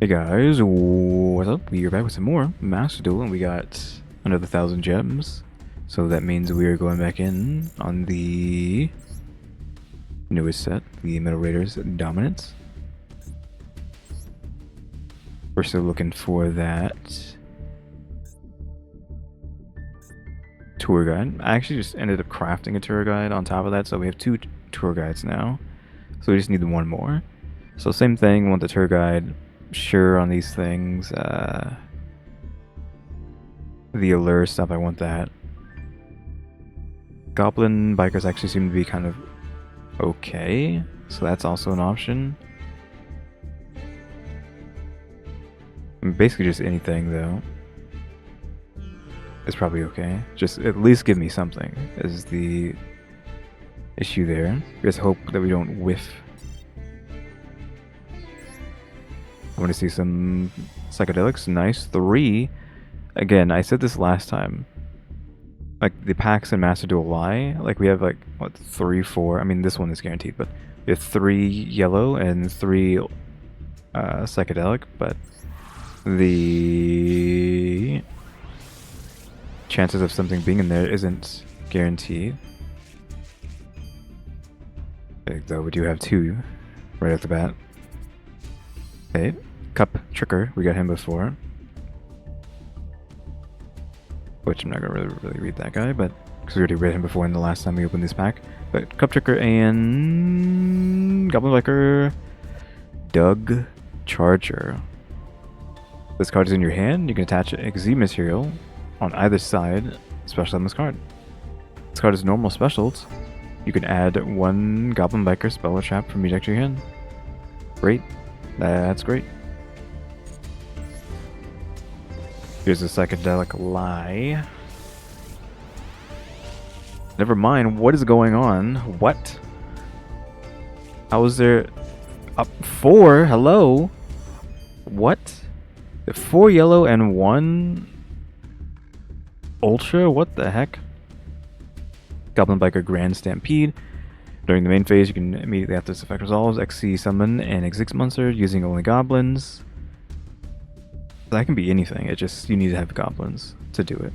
Hey guys, what's up? We are back with some more Master Duel, and we got another 1,000 gems. So that means we are going back in on the newest set, the Metal Raiders Dominance. We're still looking for that tour guide. I actually just ended up crafting a tour guide on top of that, so we have 2 tour guides now. So we just need one more. So same thing, want the tour guide. Sure on these things. The allure stuff, I want that. Goblin bikers actually seem to be kind of okay, so that's also an option. Basically just anything though is probably okay. Just at least give me something is the issue there. Just hope that we don't whiff. I want to see some psychedelics. Nice. 3. Again, I said this last time. Like, the packs in Master Duel lie. Like, we have, like, what, 3, 4? I mean, this one is guaranteed, but we have 3 yellow and 3 psychedelic, but the chances of something being in there isn't guaranteed. Though we do have 2 right off the bat. Okay, Cup Tricker, we got him before. Which I'm not gonna really read that guy, but because we already read him before in the last time we opened this pack. But Cup Tricker and Goblin Biker, Doug Charger. This card is in your hand. You can attach XZ material on either side. Special on this card. This card is normal specials. You can add 1 Goblin Biker spell or trap from your deck to your hand. Great. That's great. Here's a psychedelic lie. Never mind, what is going on? What? How is there... 4? Hello? What? 4 yellow and 1... Ultra? What the heck? Goblin Biker Grand Stampede. During the main phase, you can immediately after this effect resolves, XC summon an Exix monster using only goblins. That can be anything, it just, you need to have goblins to do it.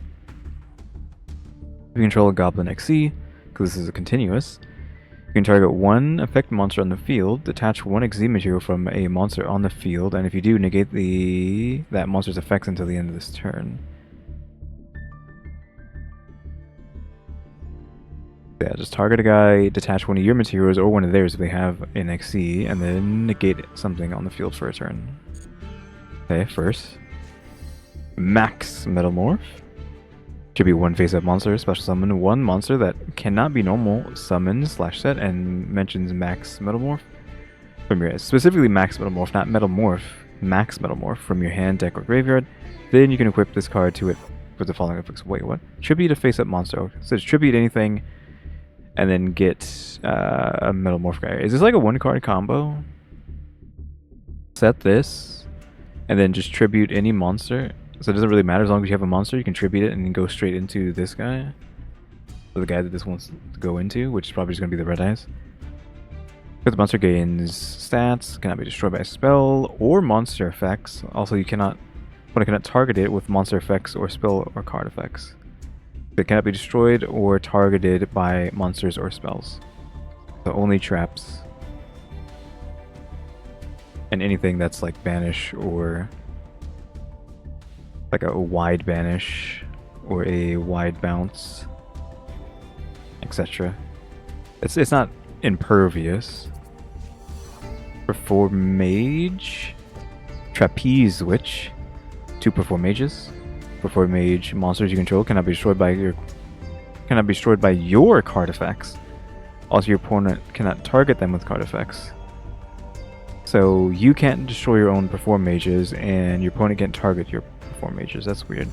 If you control a goblin XC, because this is a continuous, you can target 1 effect monster on the field, detach 1 XZ material from a monster on the field, and if you do, negate that monster's effects until the end of this turn. Yeah, just target a guy, detach 1 of your materials or 1 of theirs if they have an XC, and then negate something on the field for a turn. Okay, first. Max Metalmorph. Should be 1 face-up monster, special summon 1 monster that cannot be normal summon/set and mentions Max Metalmorph from your specifically Max Metalmorph, not Metalmorph, Max Metalmorph from your hand, deck, or graveyard. Then you can equip this card to it with the following effects. Wait, what? Tribute a face-up monster. So tribute anything. And then get a Metalmorph guy. Is this like a 1-card combo? Set this, and then just tribute any monster. So it doesn't really matter as long as you have a monster. You can tribute it and then go straight into this guy. So the guy that this wants to go into, which is probably just going to be the Red Eyes. But the monster gains stats, cannot be destroyed by a spell or monster effects. Also, you cannot target it with monster effects or spell or card effects. It cannot be destroyed or targeted by monsters or spells. So only traps. And anything that's like banish or like a wide banish or a wide bounce, etc. It's not impervious. Perform Mage. Trapeze Witch. 2 Perform Mages. Before mage monsters you control cannot be destroyed by your card effects. Also, your opponent cannot target them with card effects. So you can't destroy your own Perform Mages, and your opponent can't target your Perform Mages. That's weird.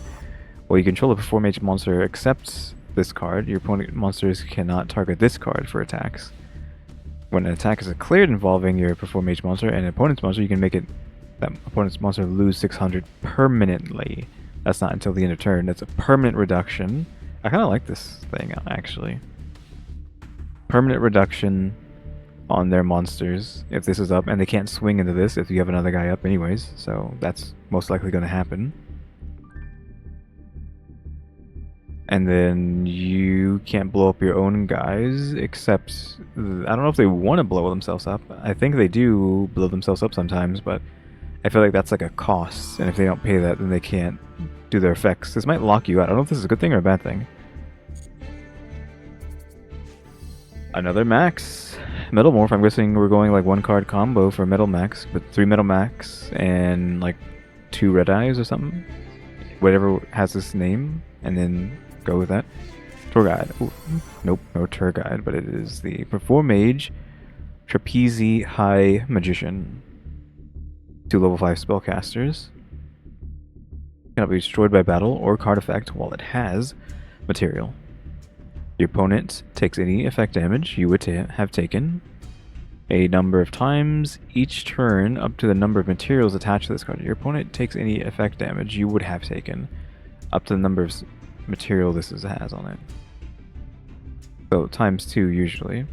Well, you control a Perform Mage monster accepts this card. Your opponent monsters cannot target this card for attacks. When an attack is declared involving your Perform Mage monster and an opponent's monster, you can make that opponent's monster lose 600 permanently. That's not until the end of turn. That's a permanent reduction. I kind of like this thing, actually. Permanent reduction on their monsters if this is up, and they can't swing into this if you have another guy up anyways, so that's most likely going to happen. And then you can't blow up your own guys, except I don't know if they want to blow themselves up. I think they do blow themselves up sometimes, but I feel like that's like a cost, and if they don't pay that, then they can't do their effects. This might lock you out. I don't know if this is a good thing or a bad thing. Another max. Metal Morph, I'm guessing we're going like one card combo for Metal Max, with 3 Metal Max and like 2 Red Eyes or something. Whatever has this name, and then go with that. Tour Guide. Ooh, nope, no Tour Guide, but it is the Perform Mage, Trapeze High Magician. 2 level 5 spellcasters. Cannot be destroyed by battle or card effect while it has material. Your opponent takes any effect damage you would have taken a number of times each turn up to the number of materials attached to this card. Your opponent takes any effect damage you would have taken up to the number of material this has on it. So times 2 usually.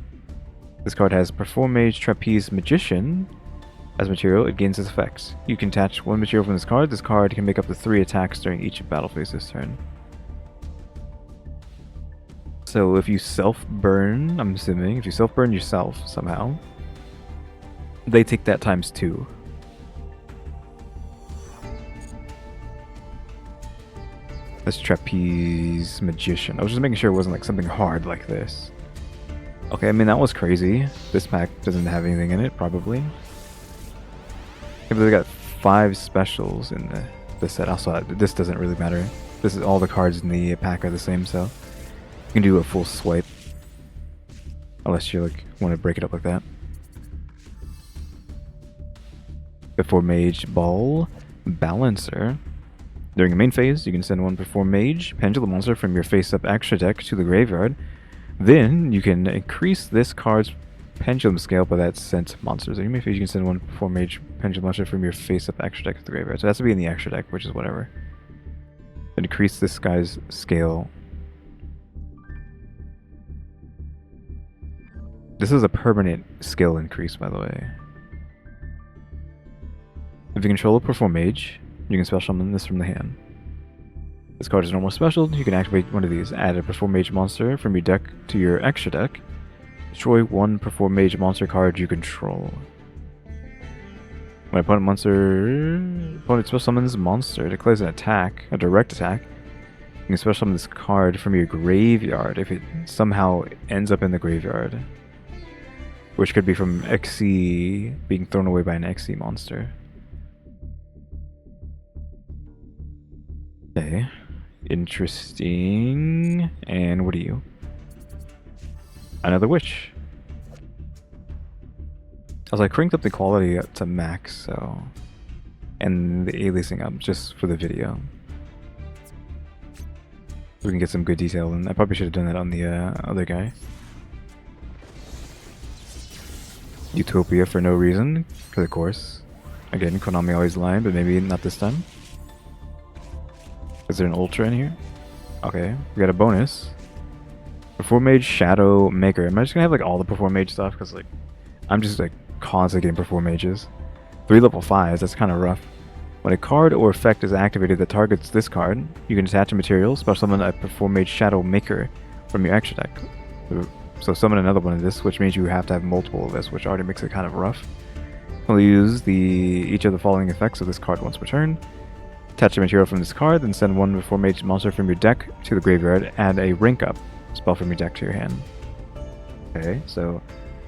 This card has Perform Mage Trapeze Magician as material. It gains its effects. You can attach 1 material from this card. This card can make up to 3 attacks during each battle phase this turn. So if you self-burn, I'm assuming, if you self-burn yourself somehow, they take that times 2. This Trapeze Magician. I was just making sure it wasn't like something hard like this. Okay, I mean, that was crazy. This pack doesn't have anything in it, probably. If they got 5 specials in the set. Also, this doesn't really matter. This is all the cards in the pack are the same, so you can do a full swipe. Unless you like want to break it up like that. Perform Mage Ball Balancer. During a main phase, you can send 1 Perform Mage Pendulum monster from your face-up extra deck to the graveyard. Then you can increase this card's pendulum scale by that sent monsters. In your main phase, you can send 1 Perform Mage Pendulum monster from your face-up extra deck to the graveyard. So it has to be in the extra deck, which is whatever. Increase this guy's scale. This is a permanent skill increase, by the way. If you control a Perform Mage, you can special summon this from the hand. This card is normal special. You can activate one of these. Add a Perform Mage monster from your deck to your extra deck. Destroy 1 Perform Mage monster card you control. When opponent special summons monster, declares an attack, a direct attack. You can special summon this card from your graveyard if it somehow ends up in the graveyard. Which could be from XC being thrown away by an XC monster. Okay. Interesting. And what are you? Another witch. I cranked up the quality up to max, so... And the aliasing up just for the video. We can get some good detail, and I probably should have done that on the other guy. Utopia for no reason, because of course. Again, Konami always lying, but maybe not this time. Is there an Ultra in here? Okay, we got a bonus. Perform Mage Shadow Maker. Am I just gonna have like all the Perform Mage stuff? Because like, I'm just like constantly getting Perform Mages. 3 level 5s, that's kind of rough. When a card or effect is activated that targets this card, you can attach a material, special summon a Perform Mage Shadow Maker from your extra deck. So summon another one of this, which means you have to have multiple of this, which already makes it kind of rough. We'll use each of the following effects of this card once per turn. Attach a material from this card, then send 1 Perform Mage monster from your deck to the graveyard. Add a Rank Up spell from your deck to your hand. Okay, so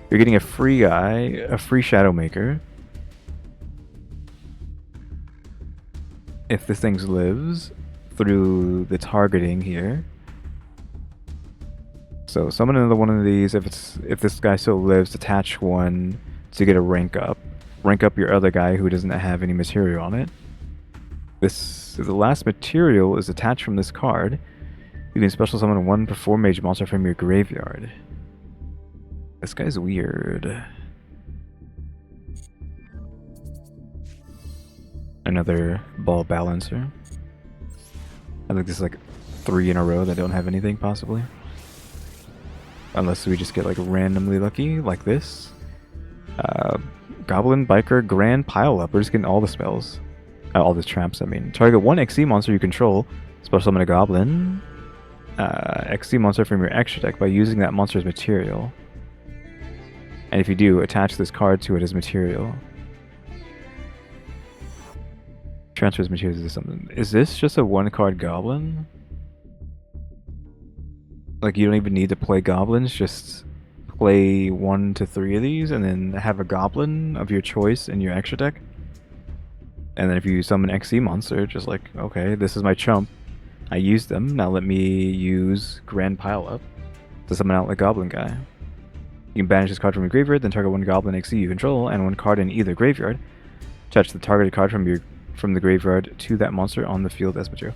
you're getting a free guy, a free Shadow Maker. If this thing lives through the targeting here. So summon another one of these. If this guy still lives, attach 1 to get a rank up. Rank up your other guy who doesn't have any material on it. The last material is attached from this card. You can special summon 1 Perform Mage monster from your graveyard. This guy's weird. Another Ball Balancer. I think this is like 3 in a row that don't have anything, possibly. Unless we just get like randomly lucky, like this. Goblin, Biker, Grand Pile Up. We're just getting all the spells. All the traps, I mean. Target one XC monster you control. Special summon a Goblin. XC monster from your extra deck by using that monster's material. And if you do, attach this card to it as material. Transfers materials to something. Is this just a one-card Goblin? Like, you don't even need to play Goblins, just play 1 to 3 of these, and then have a Goblin of your choice in your extra deck? And then if you summon XC monster, just like, okay, this is my chump. I used them, now let me use Grand Pile Up to summon out the Goblin guy. You can banish this card from your graveyard, then target one Goblin XC you control, and one card in either graveyard. Attach the targeted card from the graveyard to that monster on the field as material.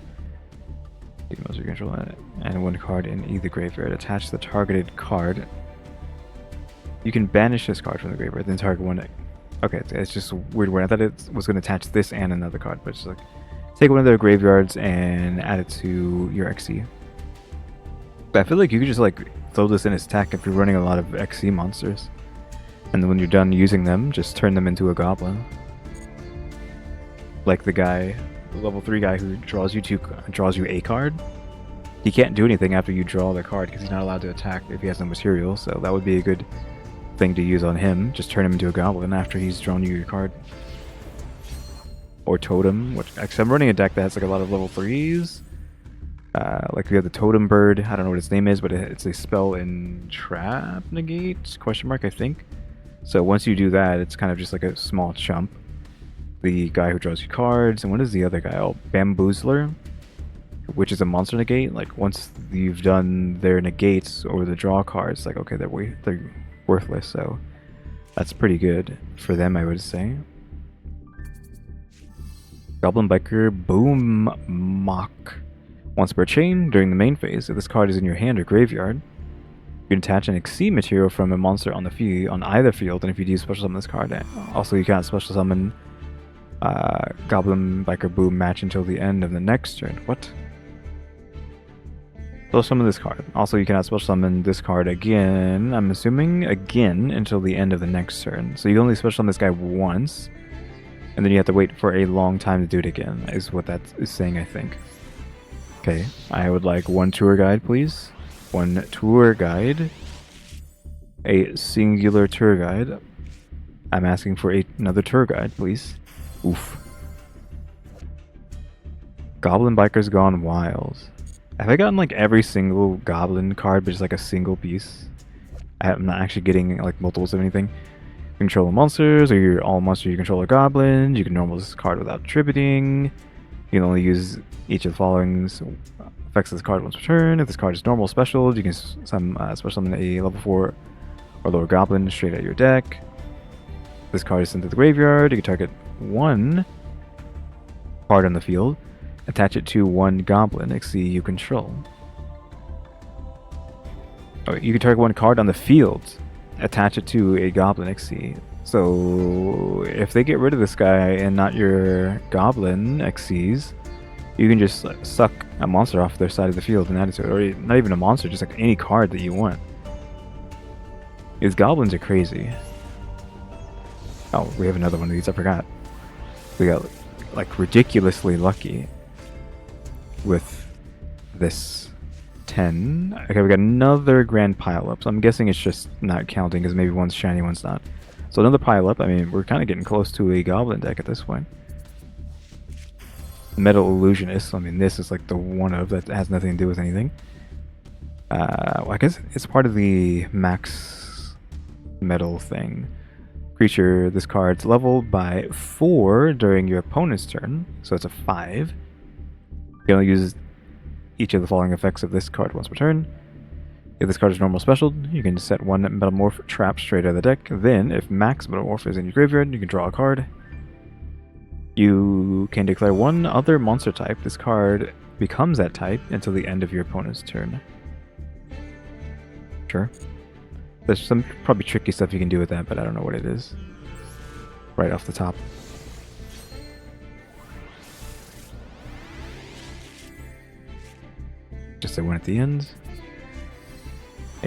You monster you control, and one card in either graveyard. Attach the targeted card. You can banish this card from the graveyard, then target one. Okay, it's just a weird word. I thought it was going to attach this and another card, but it's like take one of their graveyards and add it to your XC. But I feel like you could just like throw this in as tech if you're running a lot of XC monsters, and then when you're done using them, just turn them into a Goblin. Like the guy, the level 3 guy who draws you a card. He can't do anything after you draw the card because he's not allowed to attack if he has no material. So that would be a good thing to use on him. Just turn him into a Goblin after he's drawn you your card. Or Totem, which actually I'm running a deck that has like a lot of level 3s. Like we have the Totem Bird. I don't know what its name is, but it's a spell in Trap Negate ? I think. So once you do that, it's kind of just like a small chump. The guy who draws you cards, and what is the other guy? Oh, Bamboozler, which is a monster negate. Like once you've done their negates or the draw cards, like okay, they're worthless. So that's pretty good for them, I would say. Goblin Biker Boom Mock. Once per chain during the main phase, if this card is in your hand or graveyard, you can attach an XC material from a monster on the field on either field, and if you do special summon this card, also you can't special summon Goblin Biker Boom match until the end of the next turn. What? Special summon this card. Also, you cannot special summon this card again, I'm assuming, again, until the end of the next turn. So you only special summon this guy once, and then you have to wait for a long time to do it again, is what that is saying, I think. Okay, I would like one tour guide, please. One tour guide. A singular tour guide. I'm asking for another tour guide, please. Oof. Goblin Biker's Gone Wild. Have I gotten like every single Goblin card, but just like a single piece? I'm not actually getting like multiples of anything. Control monsters, or all monsters you control are goblins. You can normal this card without tributing. You can only use each of the following effects of this card once per turn. If this card is normal special, you can special summon a level 4 or lower goblin straight out of your deck. This card is sent to the graveyard. You can target one card on the field, attach it to one goblin XC you control. Oh, you can target one card on the field, attach it to a goblin XC. So if they get rid of this guy and not your goblin XCs, you can just suck a monster off their side of the field and add it to it. Or not even a monster, just like any card that you want. These goblins are crazy. Oh, we have another one of these, I forgot. We got like ridiculously lucky with this 10. Okay, we got another grand pile up. So I'm guessing it's just not counting because maybe one's shiny, one's not. So another pile up. I mean, we're kind of getting close to a goblin deck at this point. Metal Illusionist. I mean, this is like the one of that has nothing to do with anything. Well, I guess it's part of the max metal thing. Creature, this card's leveled by 4 during your opponent's turn, so it's a 5. You can only use each of the following effects of this card once per turn. If this card is normal special, you can set one Metamorph trap straight out of the deck. Then, if Max Metamorph is in your graveyard, you can draw a card. You can declare one other monster type. This card becomes that type until the end of your opponent's turn. Sure. There's some probably tricky stuff you can do with that, but I don't know what it is. Right off the top. Just a one at the end.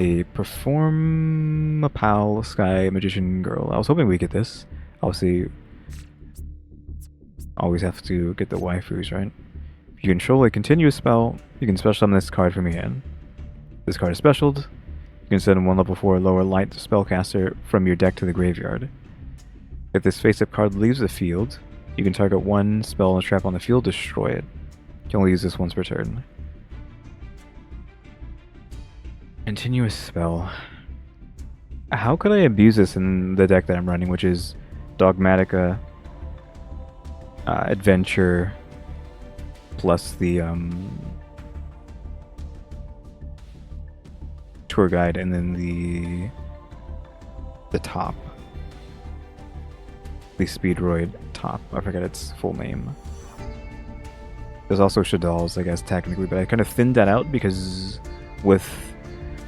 a Perform a Pal Sky Magician Girl. I was hoping we get this. Obviously, always have to get the waifus, right? If you control a continuous spell, you can special summon this card from your hand. This card is specialed. You can send one level 4 lower light spellcaster from your deck to the graveyard. If this face-up card leaves the field, you can target one spell and trap on the field, destroy it. You can only use this once per turn. Continuous spell. How could I abuse this in the deck that I'm running, which is Dogmatica, Adventure, plus the Tour Guide, and then the top. The Speedroid top. I forget its full name. There's also Shadal's, I guess, technically, but I kind of thinned that out because with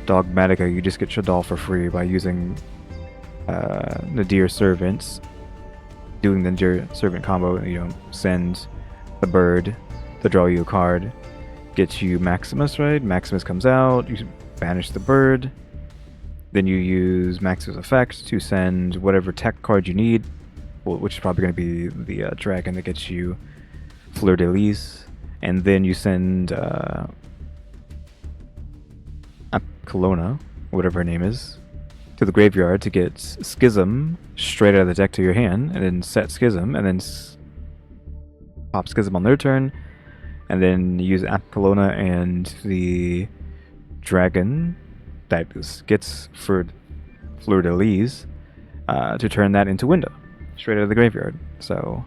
Dogmatica, you just get Shadal for free by using Nadir Servants. Doing the Nadir Servant combo, you know, send the bird to draw you a card, gets you Maximus, right? Maximus comes out, you banish the bird, then you use Maximus' effect to send whatever tech card you need, which is probably going to be the dragon that gets you Fleur de Lis, and then you send Kelowna, whatever her name is, to the graveyard to get Schism straight out of the deck to your hand, and then set Schism, and then pop Schism on their turn, and then use Kelowna and the dragon that gets Fleur de Lis to turn that into Window straight out of the graveyard. So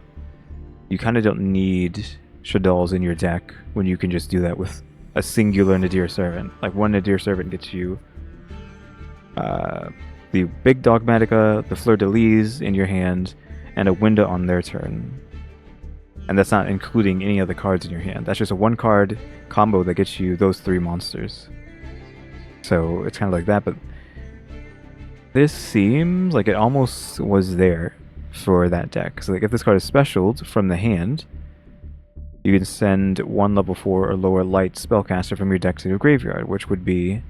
you kind of don't need Shadal's in your deck when you can just do that with a singular Nadir Servant. Like one Nadir Servant gets you the big Dogmatica, the Fleur de Lis in your hand, and a Window on their turn. And that's not including any other cards in your hand. That's just a one card combo that gets you those 3 monsters. So it's kind of like that, but this seems like it almost was there for that deck. So like if this card is specialed from the hand, you can send one level 4 or lower light spellcaster from your deck to your graveyard, which would be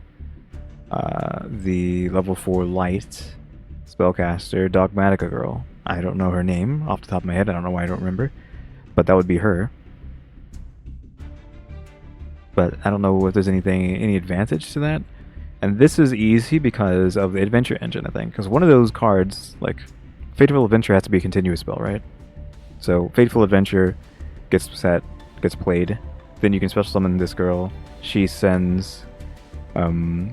the level 4 light spellcaster Dogmatica girl. I don't know her name off the top of my head. I don't know why I don't remember, but that would be her. But I don't know if there's any advantage to that. And this is easy because of the Adventure engine, I think. Because one of those cards, like Fateful Adventure, has to be a continuous spell, right? So Fateful Adventure gets set, gets played. Then you can special summon this girl. She sends to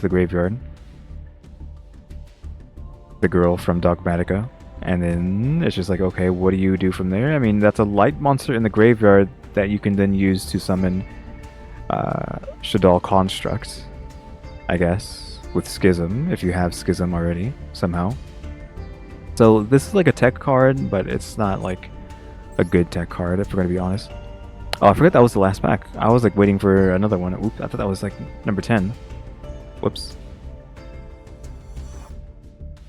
the graveyard. The girl from Dogmatica. And then it's just like, okay, what do you do from there? I mean, that's a light monster in the graveyard that you can then use to summon Shadal Construct, I guess, with Schism, if you have Schism already, somehow. So this is like a tech card, but it's not like a good tech card, if we're going to be honest. Oh, I forgot that was the last pack. I was like waiting for another one. Oops, I thought that was like number 10. Whoops.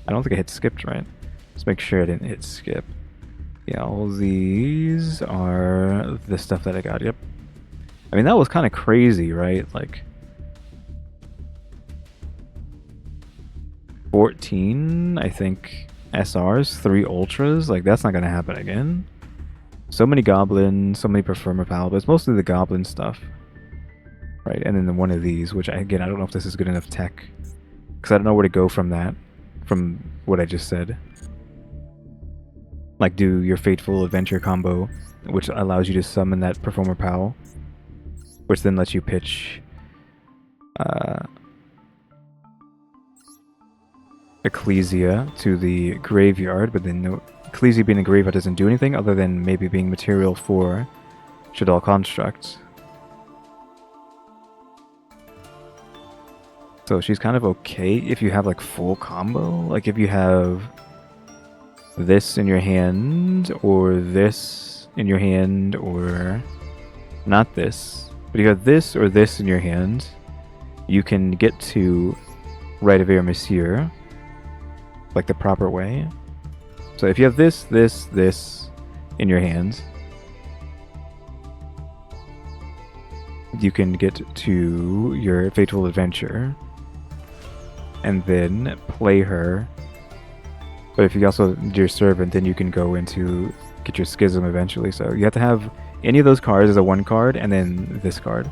I don't think I hit skipped, right? Let's make sure I didn't hit skip. Yeah, all these are the stuff that I got, yep. I mean, that was kind of crazy, right? Like 14, I think, SRs, 3 Ultras. Like, that's not going to happen again. So many Goblins, so many Performer Pal, but it's mostly the Goblin stuff. Right, and then one of these, which, again, I don't know if this is good enough tech. Because I don't know where to go from that, from what I just said. Like, do your Fateful Adventure combo, which allows you to summon that Performer Pal, which then lets you pitch Ecclesia to the graveyard, but then no, Ecclesia being in the graveyard doesn't do anything other than maybe being material for Shadal Construct. So she's kind of okay if you have like full combo, like if you have this in your hand, or this in your hand, or not this, but you have this or this in your hand, you can get to Rite of Monsieur like the proper way. So if you have this, this, this in your hands, you can get to your Fateful Adventure and then play her. But if you also do your Servant, then you can go into get your Schism eventually. So you have to have any of those cards as a 1 card, and then this card.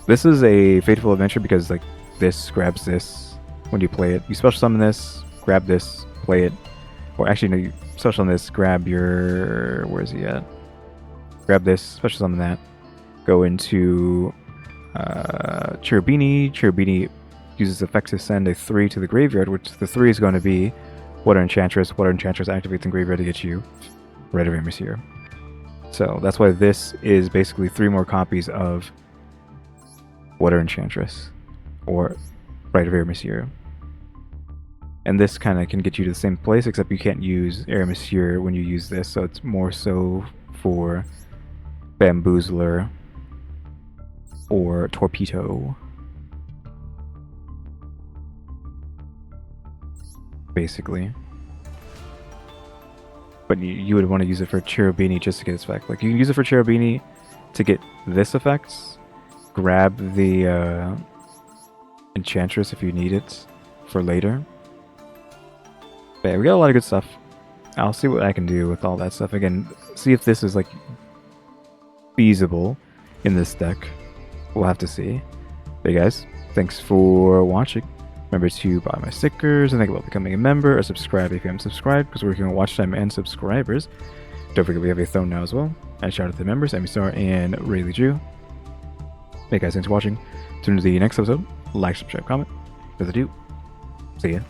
This is a Fateful Adventure because like this grabs this when you play it. You special summon this, grab this, play it. Or actually, no, you special summon this, grab your... Where is he at? Grab this, special summon that. Go into Cherubini. Cherubini uses effects to send a 3 to the graveyard, which the 3 is going to be Water Enchantress. Water Enchantress activates in graveyard to get you Red of EmmyStarr. So that's why this is basically 3 more copies of Water Enchantress or Right of EmmyStarr. And this kind of can get you to the same place, except you can't use EmmyStarr when you use this, so it's more so for Bamboozler or Torpedo. Basically. But you would want to use it for Cherubini just to get its effect. Like, you can use it for Cherubini to get this effect. Grab the Enchantress if you need it for later. But yeah, we got a lot of good stuff. I'll see what I can do with all that stuff. Again, see if this is like feasible in this deck. We'll have to see. But guys, thanks for watching. Remember to buy my stickers and think about becoming a member or subscribe if you haven't subscribed, because we're working on watch time and subscribers. Don't forget we have a phone now as well. And shout out to the members, EmmyStarr and RaleyDrew. Hey guys, thanks for watching. Tune in to the next episode. Like, subscribe, comment. With ado, see ya.